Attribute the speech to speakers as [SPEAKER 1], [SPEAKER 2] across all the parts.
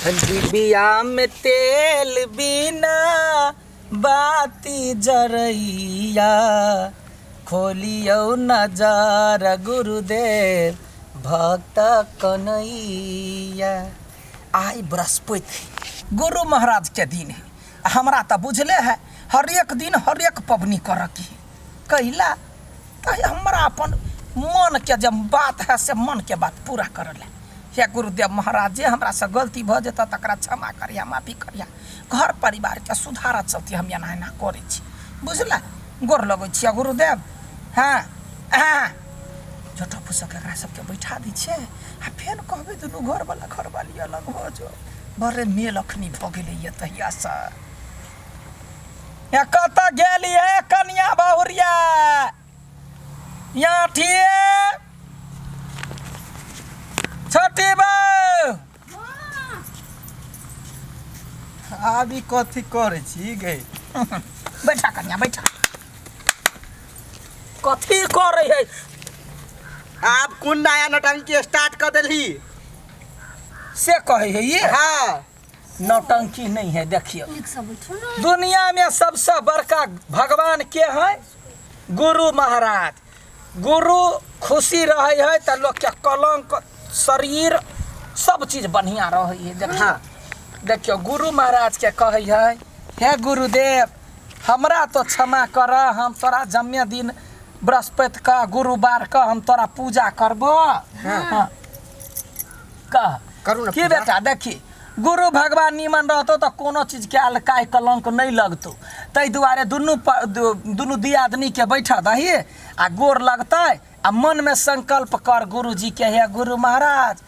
[SPEAKER 1] डिबिया में तेल बिना बाती जरैया खोलियो नजर गुरुदेव भक्त कन्हैया। आई बृहस्पति गुरु महाराज के दिन है। हमरा तो बुझले है हर एक दिन हर एक पबनी कर की कैला हमरा अपन मन के जब बात है से मन के बात पूरा कर ले। हे गुरुदेव महाराज जे हमरा से गलती भ जेता तकरा क्षमा करिया माफी करिया घर परिवार के सुधार चलती हम एना एना करे छी बुझला गोर लगै छी गुरुदेव। हाँ हाँ छोटा फुसक एकरा सबके बैठा दी छे आ फेर कहबे दुनू घर वाला घर वाली अलग हो जो बड़े मेल अखनी भ गेलै ये तहिया से। या कत गेली है कन्या बहुरिया यहाँ ठिए छोटी बहू अभी कथी करे छी गे बैठा कन्या बैठा कथी करे है
[SPEAKER 2] आप कौन नया नौटंकी स्टार्ट कर दिली
[SPEAKER 1] से कहे है ये।
[SPEAKER 2] हाँ
[SPEAKER 1] नौटंकी नहीं है देखिए दुनिया में सबसे बड़का भगवान के है गुरु महाराज। गुरु खुशी रहे है तो लोग के कलंक शरीर सब चीज बढ़िया रहे है देखिए।
[SPEAKER 2] हाँ।
[SPEAKER 1] देखियो गुरु महाराज के कहे है हे गुरुदेव हमरा तो क्षमा कर हम तोरा जन्म दिन बृहस्पति का गुरुवार का हम तोरा पूजा करबो। हाँ। कह
[SPEAKER 2] करू ना
[SPEAKER 1] की बेटा देखी गुरु भगवान निमन रहतो तो कोनो चीज के अलकाय कलंक नहीं लगतो तै दुआरे दुनू दियादनी के बैठा दही आ गोर लगतै आ मन में संकल्प कर गुरु जी के हे गुरु महाराज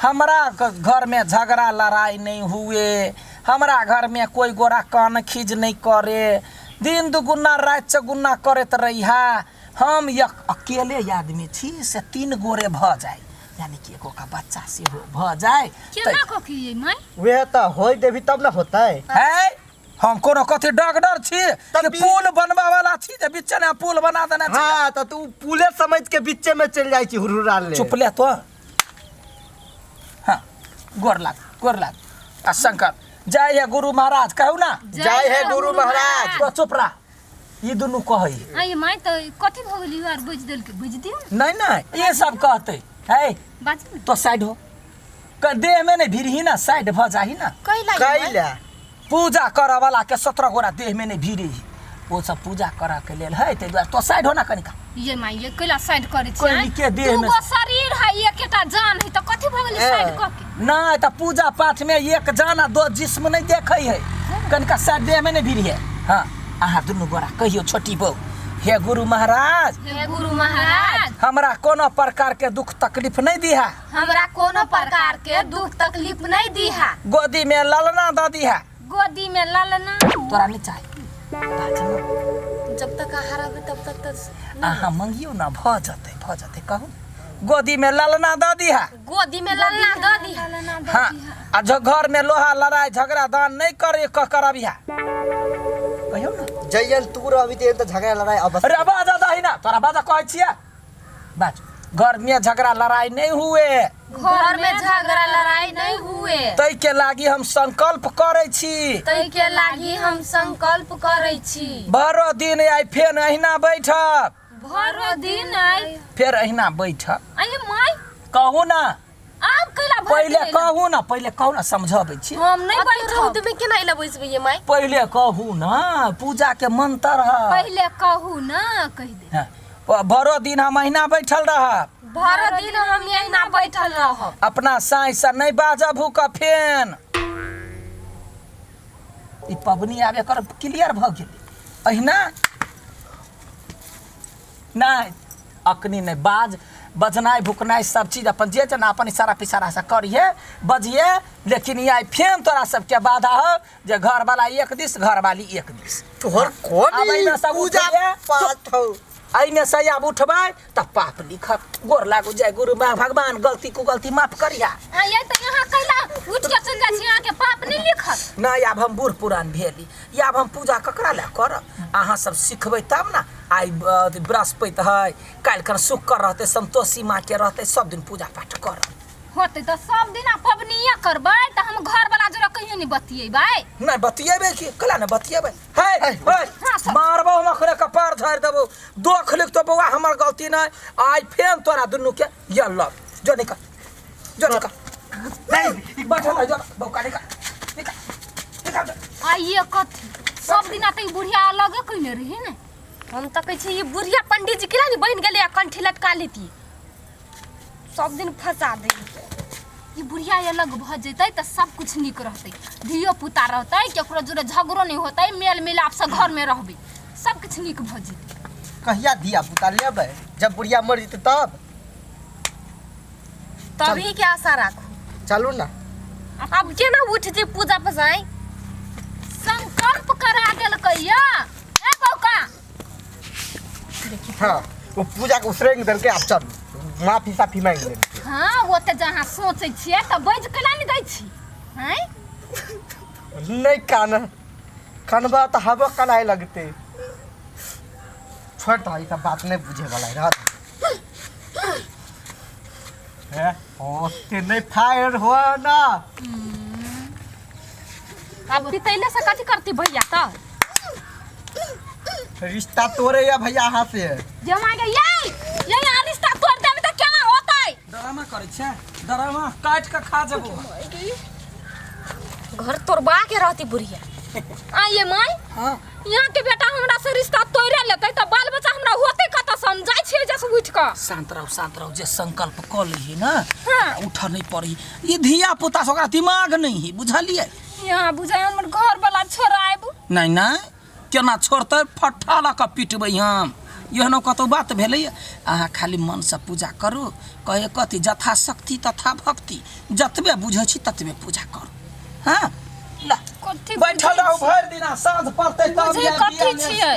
[SPEAKER 1] हमरा घर में झगड़ा लड़ाई नहीं हुए हमरा घर में कोई गोरा कान खींच नहीं करे दिन दुगुना रात चौगुना करत रहिहा हम एक अकेले आदमी छी से 3 गोरे भ जाए यानी कि एको का बच्चा से भ जाए
[SPEAKER 3] केना को की मैं
[SPEAKER 2] वे तो होई देवी तब ना होता
[SPEAKER 1] है हम कोनो कथी डॉक्टर छी कि पुल बनवा वाला छी जे बीच में पुल बना देना छी।
[SPEAKER 2] हाँ तो तू पुले समझ के बीच में चल जाई छी हुरुरा ले
[SPEAKER 1] चुप ले तो। हाँ गोर लाग आ शंकर जय हे गुरु महाराज कहू ना
[SPEAKER 2] जय हे गुरु महाराज।
[SPEAKER 1] तो चुप रह ये दोनों कहे
[SPEAKER 3] आई मैं तो कथी भ गेली यार बुझ देल के बुझ दियो
[SPEAKER 1] नहीं नहीं ये सब कहते है
[SPEAKER 3] बात
[SPEAKER 1] तो साइड हो कर देह में नहीं भिरही ना साइड भ जाही ना
[SPEAKER 2] कैला
[SPEAKER 1] पूजा करे वाला के 17 गोरा देह में नहीं भिरी वो सब पूजा करा के लेल है ते तो साइड हो ना कनिका
[SPEAKER 3] ये मां ये कैला साइड करे छी
[SPEAKER 1] कोई के देह में
[SPEAKER 3] तू शरीर है एकेटा जान है तो कथी भ गेली साइड क के
[SPEAKER 1] ना तो पूजा पाठ में एक जान दो जिस्म नहीं देखे है कनिका साइड देह में नहीं भिरी है। हाँ आहा दुनू गोरा कहियो छोटी बहू हे गुरु महाराज हमरा कोनो प्रकार के दुख तकलीफ नहीं दिहा
[SPEAKER 3] हमरा कोनो प्रकार के दुख तकलीफ नहीं दिहा
[SPEAKER 1] गोदी में ललना द दिहा
[SPEAKER 3] गोदी में ललना
[SPEAKER 1] तोरा नहीं चाहिए
[SPEAKER 3] जब तक आहार आवे तब तक तो
[SPEAKER 1] आहा मंगियो ना भ जते कहू गोदी में ललना द दिहा
[SPEAKER 3] गोदी में ललना द दिहा।
[SPEAKER 1] हाँ आ जो घर में लोहा लड़ाई झगड़ा दान नहीं करे करबिहा कहियो ना
[SPEAKER 2] जयन तू रही ते तो झगड़ा लड़ाई अब
[SPEAKER 1] अरे बाजा दही ना तोरा बाजा कहै छिया बाज घर में झगड़ा लड़ाई नहीं हुए
[SPEAKER 3] घर में झगड़ा लड़ाई नहीं हुए
[SPEAKER 1] तै के लागी हम संकल्प करे छी
[SPEAKER 3] तै के लागी हम संकल्प करे छी
[SPEAKER 1] भरो दिन आई फेर अहिना बैठब
[SPEAKER 3] भरो दिन आई
[SPEAKER 1] फेर अहिना बैठब
[SPEAKER 3] अरे माय
[SPEAKER 1] कहू ना
[SPEAKER 3] आप कैला
[SPEAKER 1] पहले कहू ना समझाबै छी
[SPEAKER 3] हम नहीं बैठब तुम केना इला बैसबे ये माय
[SPEAKER 1] पहले कहू ना पूजा के मंत्र है
[SPEAKER 3] पहले कहू ना कह दे।
[SPEAKER 1] हाँ, भरो दिन हम अहिना बैठल रहब
[SPEAKER 3] भरो दिन हम यहिना बैठल रहब
[SPEAKER 1] अपना साई से नहीं बाजब हु का फेन ई पबनी आबे कर क्लियर भ गेल अहिना नहीं अखनी नहीं बाज बजनाई भुकनाई सब चीज अपन जे जना अपन इशारा पिशारा से करिए बजिए लेकिन ये फेन तोरा सबके बाधा हो जे घर वाला एक दिस घर वाली एक दिस
[SPEAKER 2] तोहर कोन पूजा पाठ हो
[SPEAKER 1] में से अब उठबै त पाप लिखत गोर लागू जय गुरु भगवान गलती को गलती माफ करिया।
[SPEAKER 3] ये तो यहाँ कैला उठ के चल जाछी यहाँ के पाप नहीं लिखत
[SPEAKER 1] ना अब हम बूढ़ पुरान भेली अब हम पूजा ककरा ला करब अहाँ सब सिखबै तब ना आई बृहस्पति है काल कर शुक्र रहते संतोषी माँ के रहते सब दिन पूजा पाठ करब
[SPEAKER 3] होते तो सब दिन पबनिया करबै त हम घर वाला जरा कहियो नहीं बतियेबै
[SPEAKER 1] नहीं बतियेबे की कला न बतियेबे हे
[SPEAKER 3] हाँ, सब।
[SPEAKER 1] मारबो हम अखरे कपार झाड़ देबो दुख लिख तो बउआ हमर गलती नहीं आज फेन तोरा दुनु के यल्ला जो निकल नहीं बैठल जो बउका निकल
[SPEAKER 3] आइए कथी सब दिन त बुढ़िया अलगे कइले रही ने हम त कहै छी ये बुढ़िया पंडित जी केला नहीं बन गेले कंठी लटका लेती सब दिन फंसा दे ये बुढ़िया अलग भ जैतै त सब कुछ निक रहतै धियो पुता रहतै केकरो जुरे झगड़ो नहीं होतै मेल मिलाप से घर में रहबै सब कुछ निक भ जैतै
[SPEAKER 2] कहिया धिया पुता लेबै जब बुढ़िया मर जेतै तब
[SPEAKER 3] तभी के आशा राखू
[SPEAKER 2] चलू ना
[SPEAKER 3] अब केना उठ जे पूजा पे जाई संकल्प करा देलकैया ए बौका
[SPEAKER 2] हाँ वो पूजा के उसरेंग देलकै आब चल माफी साफी मांग ले
[SPEAKER 3] हाँ वो तो जहाँ सोचे छिए त बज केला नहीं दै छी हैं
[SPEAKER 2] नहीं कानबा तो हवा कनाए लगते छोड़ तो सब बात नहीं बुझे वाला है ओते नहीं फायर हो ना
[SPEAKER 3] अब पितैले से कथी करती भैया त
[SPEAKER 2] रिश्ता तोड़े या भैया हाथ से
[SPEAKER 3] जमा के ये यहाँ रिश्ता तोड़ देबे त केना होतै
[SPEAKER 1] डरामा करे छै डरामा काट के खा जेबो
[SPEAKER 3] घर तोड़बा के रहती बुढ़िया आ ये माय
[SPEAKER 1] हां
[SPEAKER 3] यहाँ के बेटा हमरा से रिश्ता तोड़े लेतै त बाल बच्चा हमरा होतै कत समझाई छिए जस उठ के
[SPEAKER 1] शांत रहो जे संकल्प क ली ना
[SPEAKER 3] हाँ।
[SPEAKER 1] उठ नहीं पड़ी ये धिया पुता से ओकरा दिमाग नहीं है बुझलिए
[SPEAKER 3] यहाँ बुझाय हमर घर वाला छोड़ाइब
[SPEAKER 1] नहीं केना छोड़ते फट्ठा ला के पिटबै हम एहनो कतौ बात भेलै अहाँ खाली मन से पूजा करू कहे कथी जथा शक्ति तथा भक्ति जतबे बुझै छी ततबे पूजा करू हां ला
[SPEAKER 3] कथी
[SPEAKER 1] बैठल रहू भरि दिना साँझ पड़तै तब
[SPEAKER 3] बुझे कथी छियै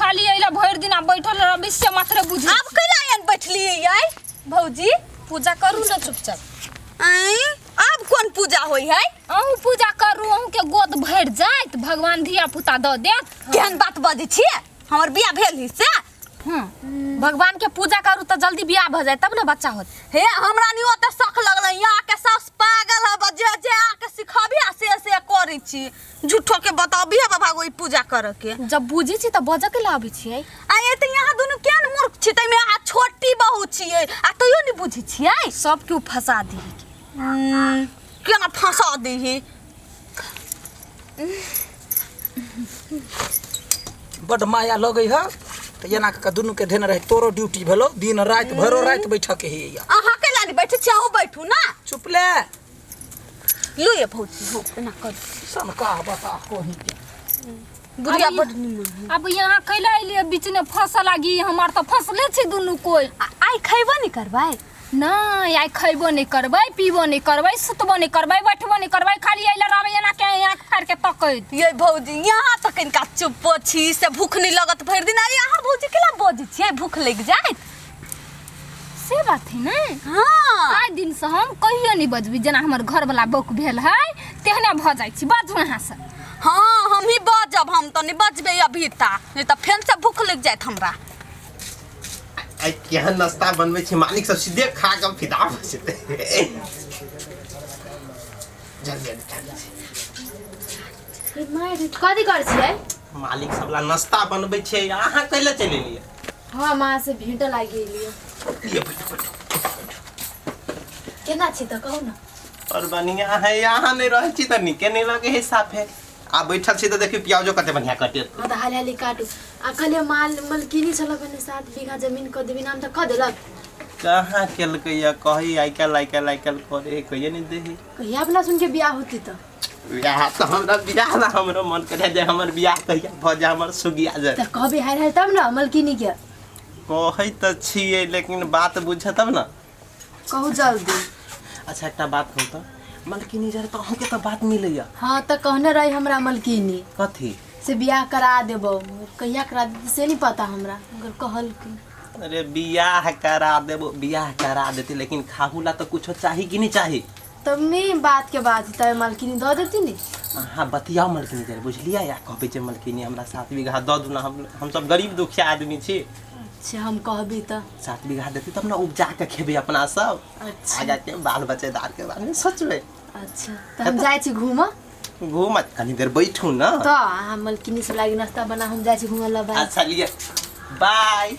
[SPEAKER 3] खाली एला भरि दिना बैठल रह विषय मात्र बुझी
[SPEAKER 4] अब कैला एन बैठलिए याय भौजी
[SPEAKER 3] पूजा करू ना चुपचाप
[SPEAKER 4] आई अब कौन पूजा होई है
[SPEAKER 3] अहूँ पूजा करू अहूँ के गोद भर जाइत भगवान धिया पुता द देत
[SPEAKER 4] केहन बात बजै छिए हमर बियाह भेल ही से
[SPEAKER 3] भगवान के पूजा करू त जल्दी बियाह भ जाए तब ना बच्चा होत
[SPEAKER 4] हे हमरा नि ओते शक लगलै यहाँ के सास पागल है जे आके सिखाबी से करै छी झूठो के बताबी है बाबा कोई पूजा करे के
[SPEAKER 3] जब बुझी छी त बज के लाबी छियै
[SPEAKER 4] आए त यहाँ दुनु केहन मूर्ख छी तै में आ छोटी बहू छिए आ तइयो नि बुझी छिए
[SPEAKER 3] सब के फंसा दी
[SPEAKER 4] केना फंसा दी
[SPEAKER 1] बड माया लगै है त एना के दुनू के धेने रहे तोरो ड्यूटी भेलो दिन रात भरो रात बैठ के हे
[SPEAKER 4] अहाँ कैला नि बैठे छी अहूँ बैठू ना
[SPEAKER 1] चुप ले
[SPEAKER 4] लो ये भौजी हो ना कर
[SPEAKER 1] सन का बता कोही के
[SPEAKER 4] बुढ़िया बड निमन
[SPEAKER 3] अब यहाँ कैला लिए बीच में फंसा लागी हमार त फंसले छी दुनू कोई
[SPEAKER 4] आई खैबो नि करबै
[SPEAKER 3] नहीं आई खैबो नहीं करबै पीबो नहीं करबै सुतबो नहीं करबै बैठबो नहीं करबै खाली आइला रहबै एना के आँख फाड़ के तकैत
[SPEAKER 4] ये भौजी यहाँ तक इनका चुप छी से भूख नहीं लगत भर दिन अरे यहाँ भौजी केला बजै छियै भूख लग जाए
[SPEAKER 3] से बात है ना
[SPEAKER 4] हाँ
[SPEAKER 3] आज दिन से हम कहियो नहीं बजबी जना हमर घर वाला बौक भेल है तेहने भ जाय छी बाजू यहाँ से
[SPEAKER 4] हाँ हम ही बजब हम तो नहीं बजबे अभी तक नहीं तो फेन से भूख लग जाए हमरा
[SPEAKER 5] आई केहन नाश्ता बनबै छी मालिक सब सीधे खा के फिदा भ जेतै जल्दी
[SPEAKER 6] कथी कर छियै
[SPEAKER 5] मालिक सब ला नाश्ता बनबै छै अहाँ कैले चले लिए
[SPEAKER 6] हाँ माँ से भेंट लागी लिए
[SPEAKER 5] ये बैठ
[SPEAKER 6] केना छी त कहू ना
[SPEAKER 5] और बढ़िया है यहाँ नहीं रहे छी त निके नहीं लगे है साफे आ बैठल छी त देखियो प्याजो कते बढ़िया कटे
[SPEAKER 6] हाँ त हाली हाली काटू आ कहले मलकिनी छलक ने 7 बीघा जमीन क देबी नाम त क देलक
[SPEAKER 5] कहाँ केलकै या कही आई काल करे कहिए नहीं देही
[SPEAKER 6] कहिया अपना सुन के बियाह होती त
[SPEAKER 5] बियाह त हमरा बियाह ना हमरो मन करे जे हमर बियाह कहिया भ जा हमर सुगिया जाए
[SPEAKER 6] त कहबे हाय हाय तब ना मलकिनी के
[SPEAKER 5] कहै त छियै लेकिन बात बुझ तब ना
[SPEAKER 6] कहू जल्दी
[SPEAKER 5] अच्छा एकटा बात कहू त मलकिनी जरे त अहूँ के त बात मिलैया
[SPEAKER 6] हाँ त कहने रही हमरा मलकिनी
[SPEAKER 5] कथी
[SPEAKER 6] से बियाह करा देबो कहिया करा दे से नहीं पता हमरा मगर कहल कि
[SPEAKER 5] अरे बियाह करा देती लेकिन खाहूला तो कुछ चाहिए कि नहीं चाहिए
[SPEAKER 6] तब में बात के बाद तब मलकिनी दे देती नी
[SPEAKER 5] हाँ बतियाओ मलकिनी जरे बुझलिया या कहबे जे मलकिनी हमरा 7 बीघा द दू ना हम सब गरीब दुखिया आदमी छी
[SPEAKER 6] अच्छा हम कहबी तो
[SPEAKER 5] 7 बीघा देती तब ना उपजा के खेबे अपना सब।
[SPEAKER 6] अच्छा
[SPEAKER 5] आगा के बाल बच्चेदार के बारे में सोचबे।
[SPEAKER 6] अच्छा तो हम जाइ छी घूम
[SPEAKER 5] घूम कनी देर बैठू ना।
[SPEAKER 6] तो हम मलकिनी से लागी नाश्ता बना हम जाइ छी घूम ला।
[SPEAKER 5] अच्छा लिए बाय।